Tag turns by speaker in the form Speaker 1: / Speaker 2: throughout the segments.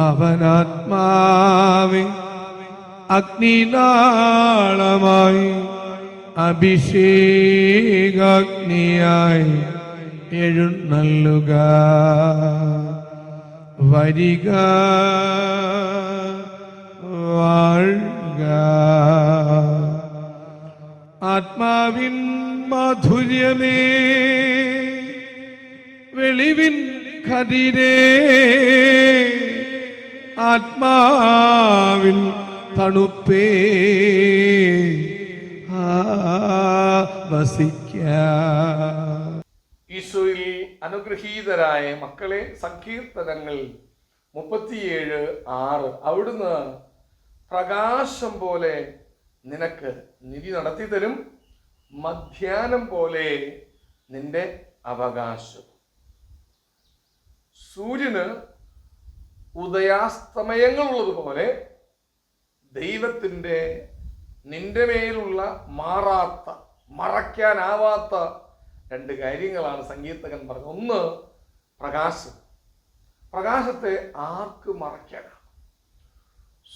Speaker 1: അവനാത്മാവെ അഗ്നിനാളമായി അഭിഷേകാഗ്നിയായി എഴുന്നള്ളുക. വരിക, വാഴുക. ആത്മാവിൻ മാധുര്യമേ, വെളിവിൻ കതിരേ, ആത്മാവിൻ തണുപ്പേ,
Speaker 2: ഈശോയിൽ അനുഗ്രഹീതരായ മക്കളെ, സങ്കീർത്തനങ്ങൾ 37:6 അവിടുന്ന് പ്രകാശം പോലെ നിനക്ക് നിധി നടത്തി തരും, മധ്യാഹ്നം പോലെ നിന്റെ അവകാശം. സൂര്യന് ഉദയാസ്തമയങ്ങളുള്ളതുപോലെ ദൈവത്തിൻ്റെ നിന്റെ മേലുള്ള മാറാത്ത, മറയ്ക്കാനാവാത്ത 2 കാര്യങ്ങളാണ് സങ്കീർത്തകൻ പറഞ്ഞത്. ഒന്ന്, പ്രകാശം. പ്രകാശത്തെ ആർക്ക് മറയ്ക്കാനാണ്?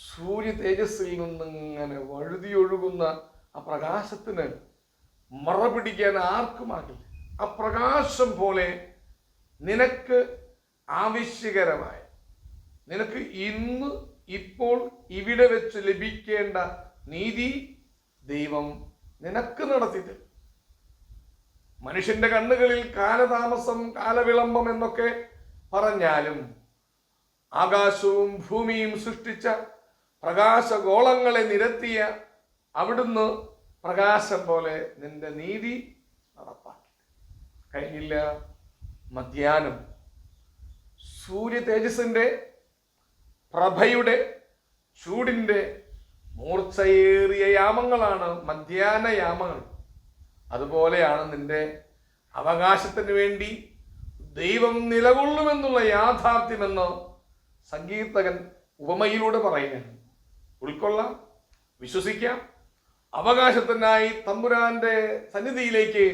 Speaker 2: സൂര്യ തേജസ്സിൽ നിന്നിങ്ങനെ വഴുതിയൊഴുകുന്ന ആ പ്രകാശത്തിന് മറ പിടിക്കാൻ ആർക്കുമാകില്ല. ആ പ്രകാശം പോലെ നിനക്ക് ആവശ്യകരമായ, നിനക്ക് ഇന്ന് ഇപ്പോൾ ഇവിടെ വെച്ച് ലഭിക്കേണ്ട നീതി ദൈവം നിനക്ക് നടത്തി തരും. മനുഷ്യന്റെ കണ്ണുകളിൽ കാലതാമസം, കാലവിളംബം എന്നൊക്കെ പറഞ്ഞാലും ആകാശവും ഭൂമിയും സൃഷ്ടിച്ച പ്രകാശഗോളങ്ങളെ നിരത്തിയ അവിടുന്ന് പ്രകാശം പോലെ നിന്റെ നീതി നടപ്പാക്കി. കഴിഞ്ഞില്ല, മധ്യാഹ്നം. സൂര്യ തേജസ്സിന്റെ പ്രഭയുടെ ചൂടിന്റെ മൂർച്ചയേറിയ യാമങ്ങളാണ് മധ്യാഹ്ന യാമങ്ങൾ. അതുപോലെയാണ് നിന്റെ അവകാശത്തിന് വേണ്ടി ദൈവം നിലകൊള്ളുമെന്നുള്ള യാഥാർത്ഥ്യമെന്ന് സങ്കീർത്തകൻ ഉപമയിലൂടെ പറയുകയാണ്. ഉൾക്കൊള്ളാം, വിശ്വസിക്കാം. അവകാശത്തിനായി തമ്പുരാന്റെ സന്നിധിയിലേക്ക്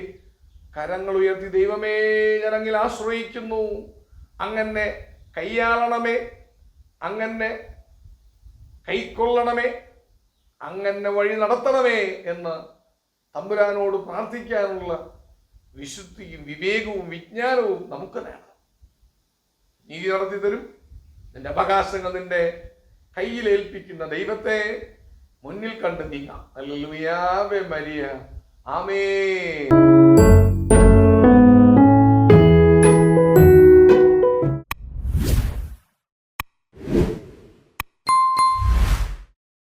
Speaker 2: കരങ്ങൾ ഉയർത്തി, ദൈവമേ ഞാനങ്ങിൽ ആശ്രയിക്കുന്നു, അങ്ങനെ കൈയാളണമേ, അങ്ങനെ കൈക്കൊള്ളണമേ, അങ്ങനെ വഴി നടത്തണമേ എന്ന് തമ്പുരാനോട് പ്രാർത്ഥിക്കാനുള്ള വിശുദ്ധിയും വിവേകവും വിജ്ഞാനവും നമുക്ക് നേടാം. നീതി നടത്തി തരും. നിന്റെ അവകാശങ്ങൾ നിന്റെ കയ്യിലേൽപ്പിക്കുന്ന ദൈവത്തെ മുന്നിൽ കണ്ട് നീങ്ങാം. ഹല്ലേലൂയ, ആവേ മരിയ, ആമേൻ.